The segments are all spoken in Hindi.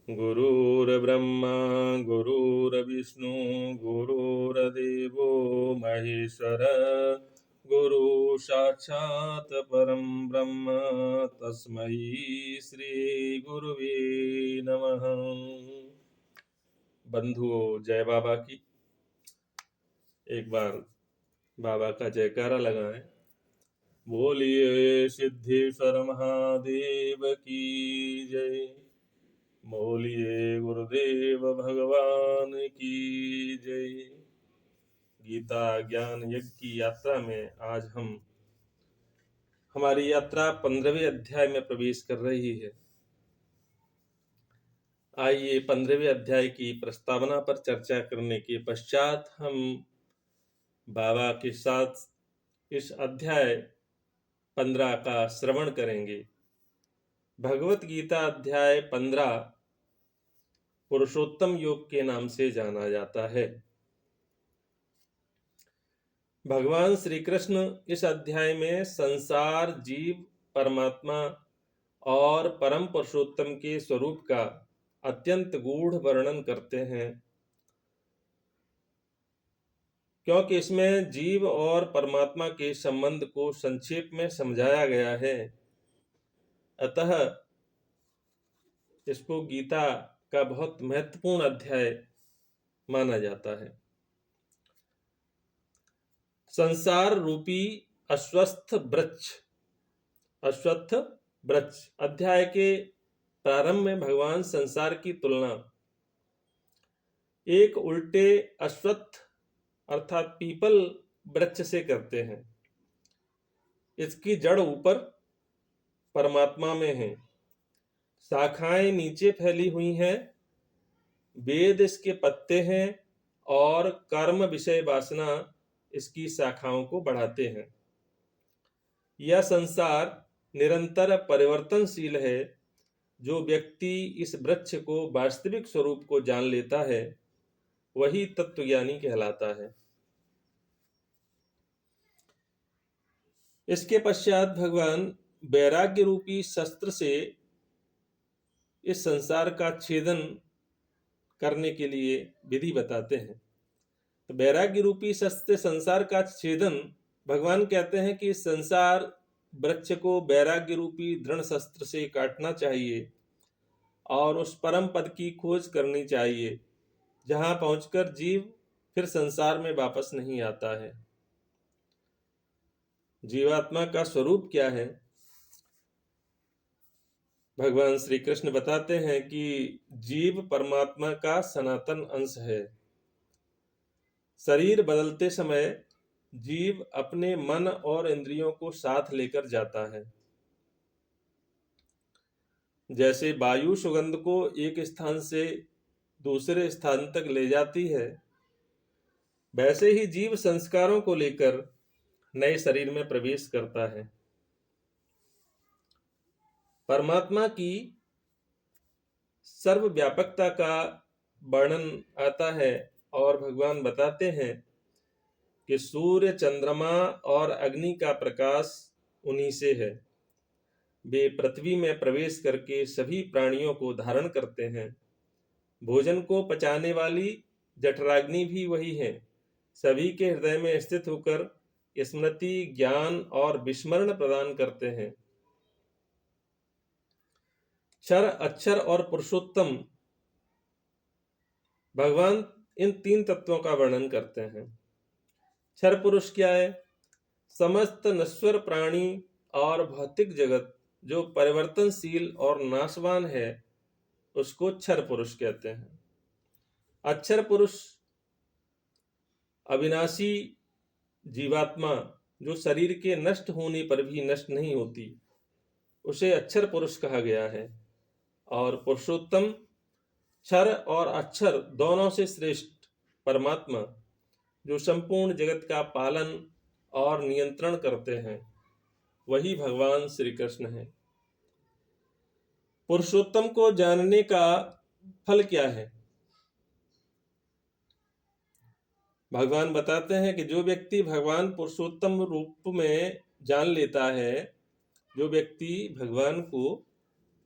गुरुर्ब्रह्मा गुरुर्विष्णु गुरुर्देवो महेश्वर गुरु साक्षात् परम ब्रह्म तस्मै श्री गुरुवे नमः। बंधुओं, जय बाबा की। एक बार बाबा का जयकारा लगाएं। बोलिए सिद्धेश्वर महादेव की जय। बोलिए गुरुदेव भगवान की जय। गीता ज्ञान यज्ञ की यात्रा में आज हमारी यात्रा 15वें अध्याय में प्रवेश कर रही है। आइए 15वें अध्याय की प्रस्तावना पर चर्चा करने के पश्चात हम बाबा के साथ इस अध्याय 15 का श्रवण करेंगे। भगवत गीता अध्याय 15 पुरुषोत्तम योग के नाम से जाना जाता है। भगवान श्री कृष्ण इस अध्याय में संसार, जीव, परमात्मा और परम पुरुषोत्तम के स्वरूप का अत्यंत गूढ़ वर्णन करते हैं, क्योंकि इसमें जीव और परमात्मा के संबंध को संक्षेप में समझाया गया है। अतः इसको गीता का बहुत महत्वपूर्ण अध्याय माना जाता है। संसार रूपी अश्वत्थ वृक्ष अध्याय के प्रारंभ में भगवान संसार की तुलना एक उल्टे अश्वत्थ अर्थात पीपल वृक्ष से करते हैं। इसकी जड़ ऊपर परमात्मा में है, शाखाएं नीचे फैली हुई हैं, वेद इसके पत्ते हैं और कर्म विषय वासना इसकी शाखाओं को बढ़ाते हैं। यह संसार निरंतर परिवर्तनशील है। जो व्यक्ति इस वृक्ष को वास्तविक स्वरूप को जान लेता है वही तत्वज्ञानी कहलाता है। इसके पश्चात भगवान वैराग्य रूपी शस्त्र से इस संसार का छेदन करने के लिए विधि बताते हैं। तो वैराग्य रूपी शस्त्र से संसार का छेदन, भगवान कहते हैं कि इस संसार वृक्ष को वैराग्य रूपी दृढ़ शस्त्र से काटना चाहिए और उस परम पद की खोज करनी चाहिए जहां पहुंचकर जीव फिर संसार में वापस नहीं आता है। जीवात्मा का स्वरूप क्या है? भगवान श्री कृष्ण बताते हैं कि जीव परमात्मा का सनातन अंश है। शरीर बदलते समय जीव अपने मन और इंद्रियों को साथ लेकर जाता है। जैसे वायु सुगंध को एक स्थान से दूसरे स्थान तक ले जाती है, वैसे ही जीव संस्कारों को लेकर नए शरीर में प्रवेश करता है। परमात्मा की सर्वव्यापकता का वर्णन आता है और भगवान बताते हैं कि सूर्य, चंद्रमा और अग्नि का प्रकाश उन्हीं से है। वे पृथ्वी में प्रवेश करके सभी प्राणियों को धारण करते हैं। भोजन को पचाने वाली जठराग्नि भी वही है। सभी के हृदय में स्थित होकर स्मृति, ज्ञान और विस्मरण प्रदान करते हैं। क्षर, अक्षर और पुरुषोत्तम, भगवान इन तीन तत्वों का वर्णन करते हैं। क्षर पुरुष क्या है? समस्त नश्वर प्राणी और भौतिक जगत जो परिवर्तनशील और नाशवान है उसको क्षर पुरुष कहते हैं। अक्षर पुरुष अविनाशी जीवात्मा जो शरीर के नष्ट होने पर भी नष्ट नहीं होती, उसे अक्षर पुरुष कहा गया है। और पुरुषोत्तम क्षर और अक्षर दोनों से श्रेष्ठ परमात्मा जो संपूर्ण जगत का पालन और नियंत्रण करते हैं, वही भगवान श्री कृष्ण है। पुरुषोत्तम को जानने का फल क्या है? भगवान बताते हैं कि जो व्यक्ति भगवान पुरुषोत्तम रूप में जान लेता है, जो व्यक्ति भगवान को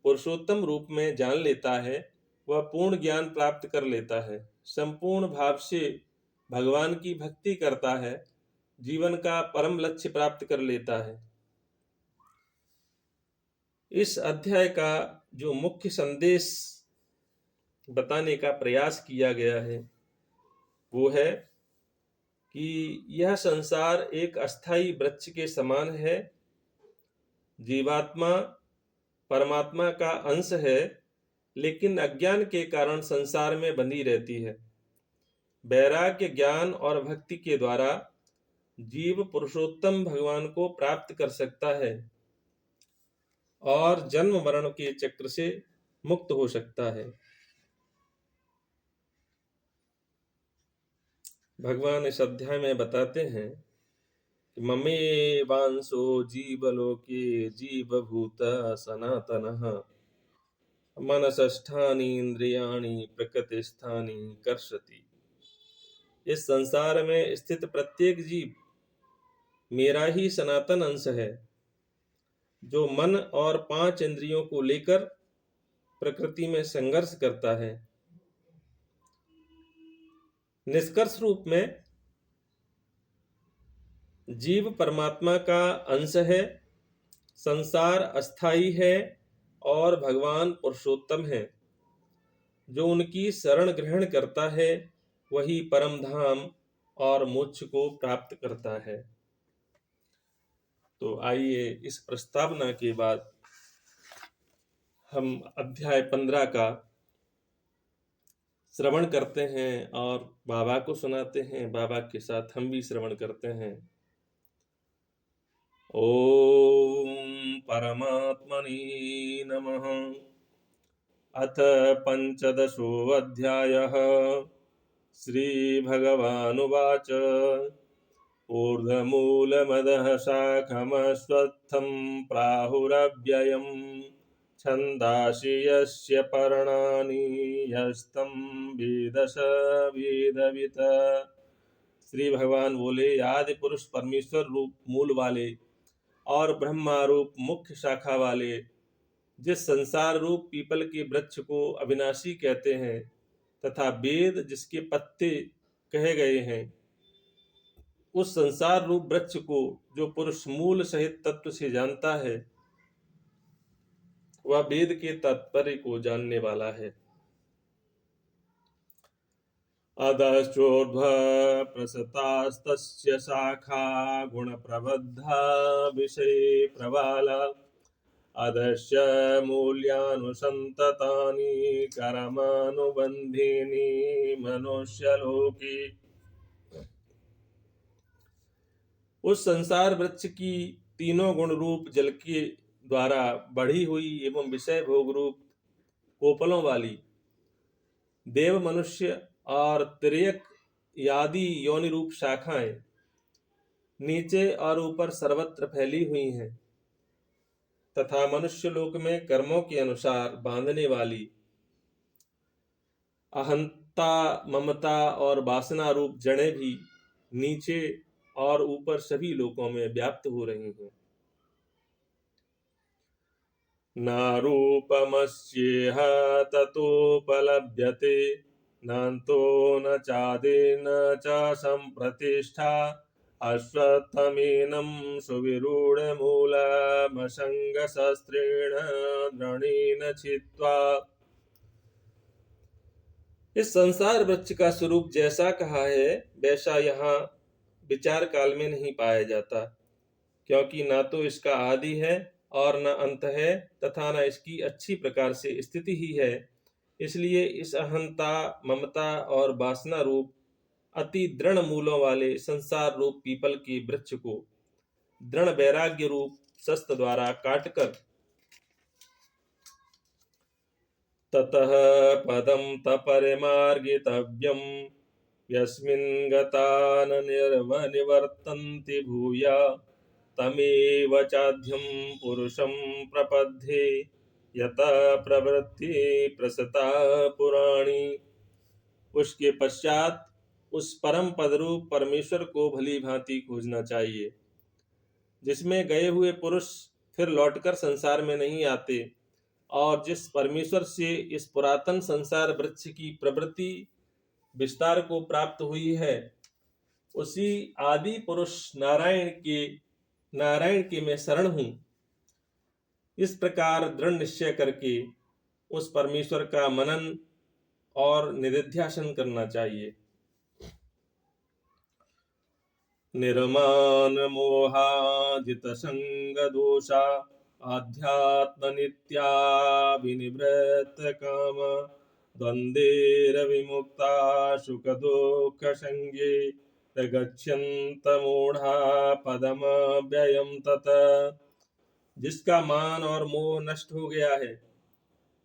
पुरुषोत्तम रूप में जान लेता है, वह पूर्ण ज्ञान प्राप्त कर लेता है, संपूर्ण भाव से भगवान की भक्ति करता है, जीवन का परम लक्ष्य प्राप्त कर लेता है। इस अध्याय का जो मुख्य संदेश बताने का प्रयास किया गया है वो है कि यह संसार एक अस्थाई वृक्ष के समान है। जीवात्मा परमात्मा का अंश है, लेकिन अज्ञान के कारण संसार में बंधी रहती है। वैराग्य, ज्ञान और भक्ति के द्वारा जीव पुरुषोत्तम भगवान को प्राप्त कर सकता है और जन्म मरण के चक्र से मुक्त हो सकता है। भगवान इस अध्याय में बताते हैं कि ममे वांसो जीवलोके जीवभूत सनातनः मनसष्ठानि इंद्रियाणि प्रकृतिस्थानि कर्षति। इस संसार में स्थित प्रत्येक जीव मेरा ही सनातन अंश है, जो मन और 5 इंद्रियों को लेकर प्रकृति में संघर्ष करता है। निष्कर्ष रूप में जीव परमात्मा का अंश है, संसार अस्थाई है और भगवान पुरुषोत्तम है। जो उनकी शरण ग्रहण करता है वही परम धाम और मोक्ष को प्राप्त करता है। तो आइए इस प्रस्तावना के बाद हम अध्याय 15 का श्रवण करते हैं और बाबा को सुनाते हैं। बाबा के साथ हम भी श्रवण करते हैं। ओम परमात्मने नमः। अथ 15 अध्यायः। श्री भगवानुवाच ऊर्ध्वमूलमधः शाखमश्वत्थं प्राहुरव्ययम् छन्दांसि यस्य पर्णानि यस्तं वेद स वेदवित्। श्री भगवान बोले, आदि पुरुष परमेश्वर रूप मूल वाले और ब्रह्मा रूप मुख्य शाखा वाले जिस संसार रूप पीपल के वृक्ष को अविनाशी कहते हैं तथा वेद जिसके पत्ते कहे गए हैं, उस संसार रूप वृक्ष को जो पुरुष मूल सहित तत्व से जानता है वह वेद के तात्पर्य को जानने वाला है। अधश्चोर्ध्व प्रसतास्तस्य शाखा गुण प्रबद्धा विषये प्रबाला अधश्च मूल्यानुसंततानि कर्मानुबंधीनि मनुष्यलोके। उस संसार वृक्ष की तीनों गुण रूप जल के द्वारा बढ़ी हुई एवं विषय भोग रूप कोपलों वाली देव, मनुष्य और तिर्यक आदि योनि रूप शाखाएं नीचे और ऊपर सर्वत्र फैली हुई हैं तथा मनुष्य लोक में कर्मों के अनुसार बांधने वाली अहंता, ममता और वासना रूप जड़ें भी नीचे और ऊपर सभी लोकों में व्याप्त हो रही हैं। नारूपमस्येह ततोपलभ्यते नान्तो न चादिर्न च संप्रतिष्ठा अश्वत्थमेनं सुविरूढमूलमसङ्गशस्त्रेण दृढेन छित्त्वा। इस संसार वृक्ष का स्वरूप जैसा कहा है वैसा यहाँ विचार काल में नहीं पाया जाता, क्योंकि ना तो इसका आदि है और न अंत है तथा न इसकी अच्छी प्रकार से स्थिति ही है। इसलिए इस अहंता, ममता और वासना रूप अति दृढ़ मूलों वाले संसार रूप पीपल के वृक्ष को दृढ़ वैराग्य रूप शस्त्र द्वारा काटकर ततः पदं तपरिमार्गितव्यं यस्मिन् गता न निवर्तन्ति भूया तमेव चाद्यं पुरुषं प्रपद्ये यतः प्रवृत्ति प्रसता पुराणी। उसके पश्चात उस परम पदरूप परमेश्वर को भली भांति खोजना चाहिए, जिसमें गए हुए पुरुष फिर लौटकर संसार में नहीं आते और जिस परमेश्वर से इस पुरातन संसार वृक्ष की प्रवृत्ति विस्तार को प्राप्त हुई है, उसी आदि पुरुष नारायण के मैं शरण हूं। इस प्रकार दृढ़ निश्चय करके उस परमेश्वर का मनन और निधिध्यासन करना चाहिए। निर्माण मोहाजित संग दोषा आध्यात्म नित्या विनिवृत्त काम द्वंद्वेर विमुक्ता सुख दुख संगे प्रगच्छन्त मूढ़ा पदम व्ययम तत। जिसका मान और मोह नष्ट हो गया है,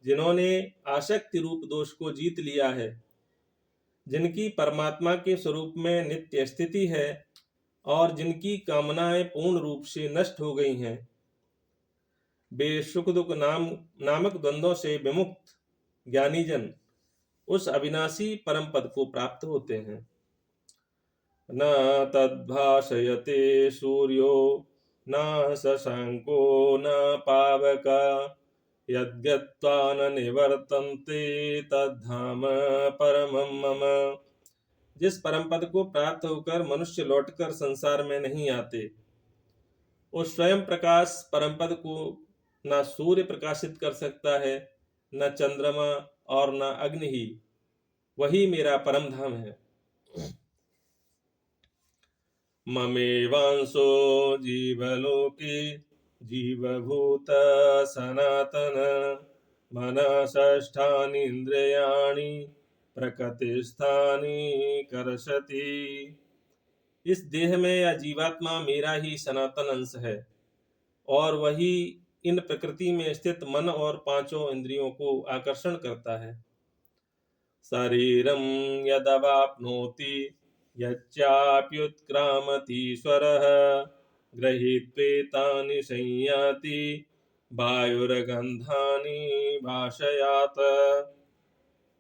जिन्होंने आसक्ति रूप दोष को जीत लिया है, जिनकी परमात्मा के स्वरूप में नित्य स्थिति है और जिनकी कामनाएं पूर्ण रूप से नष्ट हो गई हैं, वे सुख दुख नामक द्वंद्वों से विमुक्त ज्ञानी जन उस अविनाशी परम पद को प्राप्त होते हैं। न तद्भाषयते सूर्यो न शशांको न पावक यद्गत्वा न निवर्तन्ते तद्धाम परमं मम। जिस परम पद को प्राप्त होकर मनुष्य लौटकर संसार में नहीं आते, उस स्वयं प्रकाश परम पद को न सूर्य प्रकाशित कर सकता है, न चंद्रमा और न अग्नि ही। वही मेरा परम धाम है। ममेवांशो जीवलोके जीवभूत सनातन मनषष्ठानि इंद्रियाणि प्रकृतिस्थानि कर्षति। इस देह में या जीवात्मा मेरा ही सनातन अंश है और वही इन प्रकृति में स्थित मन और पांचों इंद्रियों को आकर्षण करता है। शरीरं यदवाप्नोति यच्चाप्युत्क्रामतीश्वरः गृहीत्वेतानि संयाति वायुर्गंधानि भाषयात।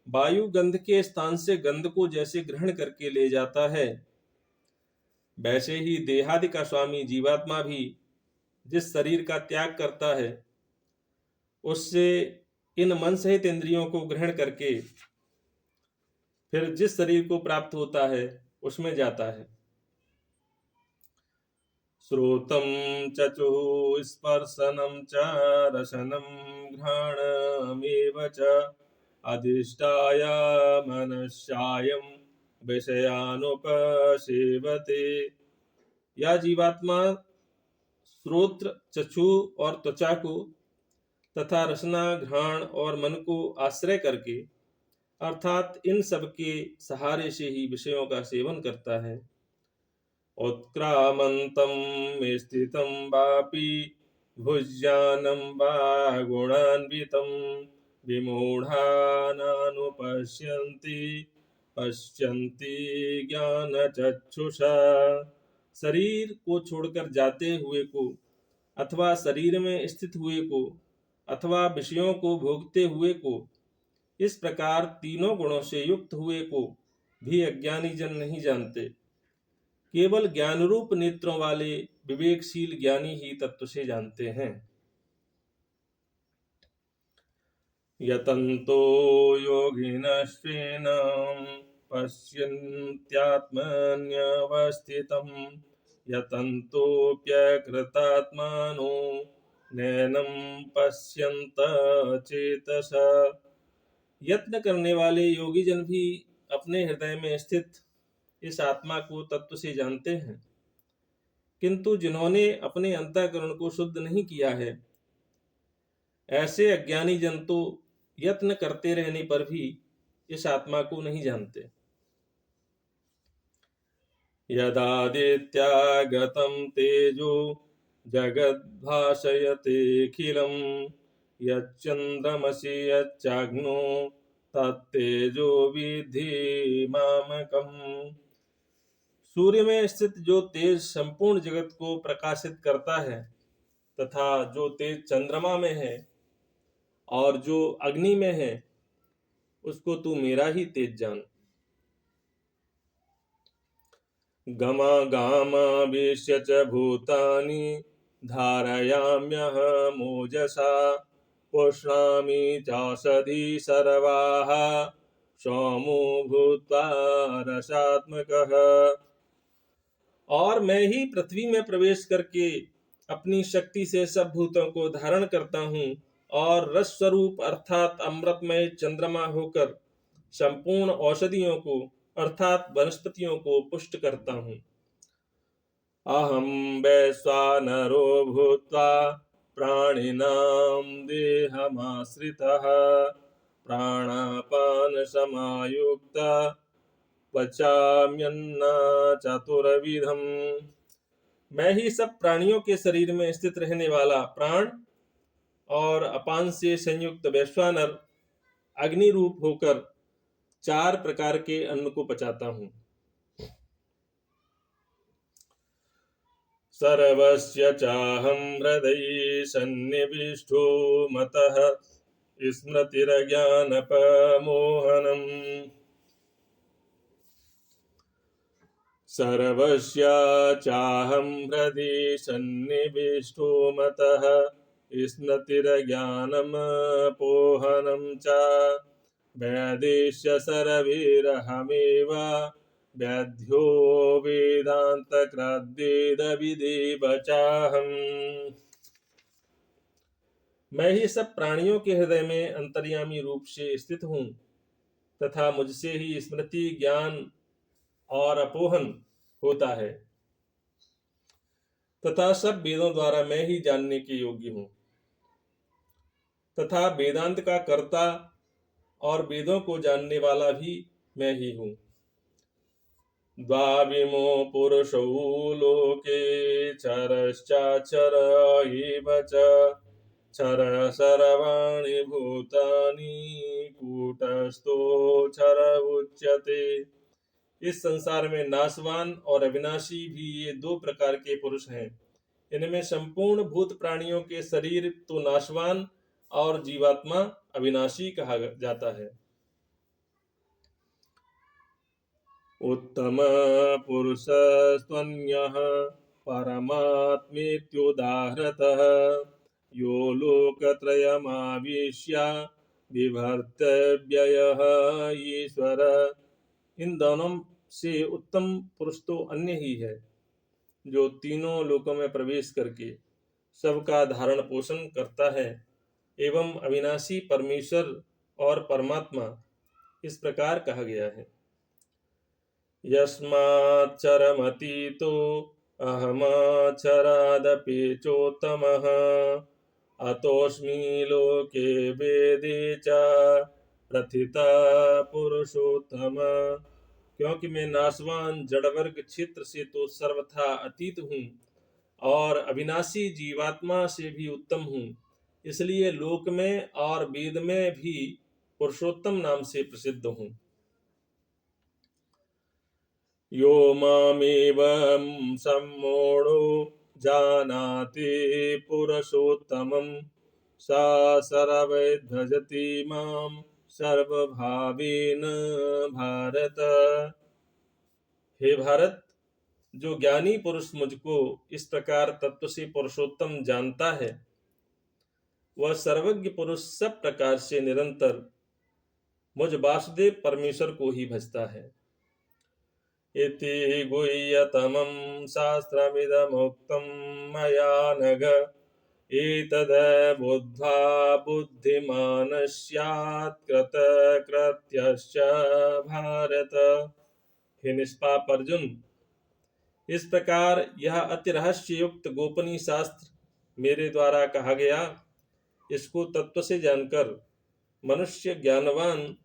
वायु गंध के स्थान से गंध को जैसे ग्रहण करके ले जाता है, वैसे ही देहादि का स्वामी जीवात्मा भी जिस शरीर का त्याग करता है, उससे इन मन सहित इंद्रियों को ग्रहण करके फिर जिस शरीर को प्राप्त होता है उसमें जाता है। श्रोतं चक्षुः स्पर्शनं च रसनं घ्राणमेव च अधिष्ठाय मनस्यायं विषयानुपसेवते। यह जीवात्मा श्रोत्र, चक्षु और त्वचा को तथा रसना, घ्राण और मन को आश्रय करके अर्थात इन सब के सहारे से ही विषयों का सेवन करता है। उत्क्रामन्तं स्थितं वापि भुज्यानं वा गुणान्वितं विमूढानानुपश्यन्ति पश्यन्ति ज्ञानचक्षुषा। शरीर को छोड़कर जाते हुए को अथवा शरीर में स्थित हुए को अथवा विषयों को भोगते हुए को, इस प्रकार तीनों गुणों से युक्त हुए को भी अज्ञानी जन नहीं जानते। केवल ज्ञान रूप नेत्रों वाले विवेकशील ज्ञानी ही तत्व से जानते हैं। यतन्तो योगिनश्चैनं पश्यन्त्यात्मन्यवस्थितं यतन्तोऽप्यकृतात्मानो नैनं पश्यन्त चेतसा। यत्न करने वाले योगी जन भी अपने हृदय में स्थित इस आत्मा को तत्व से जानते हैं, किंतु जिन्होंने अपने अंतःकरण को शुद्ध नहीं किया है, ऐसे अज्ञानी जन तो यत्न करते रहने पर भी इस आत्मा को नहीं जानते। यदादित्यागतं तेजो जगद्भासयतेऽखिलं यच्चन्द्रमसि यच्चाग्नो तत्तेजो विद्धि मामकम्। सूर्य में स्थित जो तेज संपूर्ण जगत को प्रकाशित करता है तथा जो तेज चंद्रमा में है और जो अग्नि में है, उसको तू मेरा ही तेज जान। गमागामावेश्य च भूतानि धारयाम्यहमोजसा पुष्णामि चाषधि सर्वाः सोमो भूत्वा रसात्मकः। और मैं ही पृथ्वी में प्रवेश करके अपनी शक्ति से सब भूतों को धारण करता हूँ और रस स्वरूप अर्थात अमृतमय चंद्रमा होकर संपूर्ण औषधियों को अर्थात वनस्पतियों को पुष्ट करता हूँ। अहम वैश्वानरो भूत्वा प्राणिनां देहमाश्रितः प्राणापान समायुक्त पचाम्यन्न चतुर्विधम्। मैं ही सब प्राणियों के शरीर में स्थित रहने वाला प्राण और अपान से संयुक्त वैश्वानर अग्नि रूप होकर 4 प्रकार के अन्न को पचाता हूँ। सर्वस्य चाहं हृदये सन्निविष्टो मतः स्मृतिर्ज्ञानपमोहनम्। सर्वस्य चाहं हृदये सन्निविष्टो मतः स्मृतिर्ज्ञानमपोहनं च वैदेश्य सर्वैरहमेव व्याध्यो वेदान्तकृद्वेदविदेव चाहम्। मैं ही सब प्राणियों के हृदय में अंतर्यामी रूप से स्थित हूँ तथा मुझसे ही स्मृति ज्ञान और अपोहन होता है तथा सब वेदों द्वारा मैं ही जानने के योग्य हूँ तथा वेदांत का कर्ता और वेदों को जानने वाला भी मैं ही हूँ। द्वाविमो पुरुषौ लोके चरश्चाक्षर एव च क्षर सर्वाणि भूतानि कूटस्थो क्षर उच्यते। इस संसार में नाशवान और अविनाशी भी ये 2 प्रकार के पुरुष हैं। इनमें संपूर्ण भूत प्राणियों के शरीर तो नाशवान और जीवात्मा अविनाशी कहा जाता है। उत्तम पुरुषस्त्वन्यः परमात्मेत्युदाहृतः यो लोकत्रयमाविश्य बिभर्त्यव्ययः ईश्वर। इन दोनों से उत्तम पुरुष तो अन्य ही है जो तीनों लोकों में प्रवेश करके सबका धारण पोषण करता है एवं अविनाशी परमेश्वर और परमात्मा इस प्रकार कहा गया है। यस्माच्चरमतीतो अहमाचरादपि चोत्तमः अतोऽस्मि लोके वेदे च प्रथिता पुरुषोत्तम। क्योंकि मैं नाशवान जड़वर्ग क्षेत्र से तो सर्वथा अतीत हूँ और अविनाशी जीवात्मा से भी उत्तम हूँ, इसलिए लोक में और वेद में भी पुरुषोत्तम नाम से प्रसिद्ध हूँ। यो मामेवं सम्मूढो जानाति पुरुषोत्तमं सा सर्वैर्भजति मां सर्वभावेन भारत। हे भारत, जो ज्ञानी पुरुष मुझको इस प्रकार तत्व से पुरुषोत्तम जानता है वह सर्वज्ञ पुरुष सब प्रकार से निरंतर मुझ वासुदेव परमेश्वर को ही भजता है। इति गुह्यतमं शास्त्रमिदमुक्तं मया नघ एतद् बुद्ध्वा बुद्धिमान् स्यात् कृतकृत्यश्च भारत। हे निष्पाप अर्जुन, इस प्रकार यह अति रहस्य युक्त गोपनीय शास्त्र मेरे द्वारा कहा गया, इसको तत्व से जानकर मनुष्य ज्ञानवान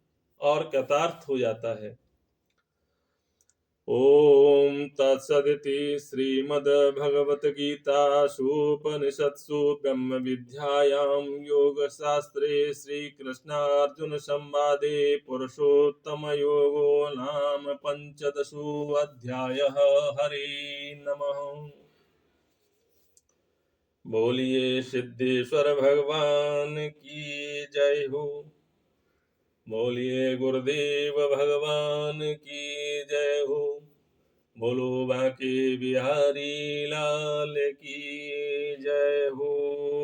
और कृतार्थ हो जाता है। ओम तत्सदिति श्रीमद्भगवद्गीतासूपनिषत्सु ब्रह्म विद्यायां योगशास्त्रे श्रीकृष्णार्जुन संवादे पुरुषोत्तम योगो नाम 15 अध्यायः। हरे नमः। बोलिए सिद्धेश्वर भगवान की जय हो। बोलिए गुरुदेव भगवान की जय हो। बोलो बांके बिहारी लाल की जय हो।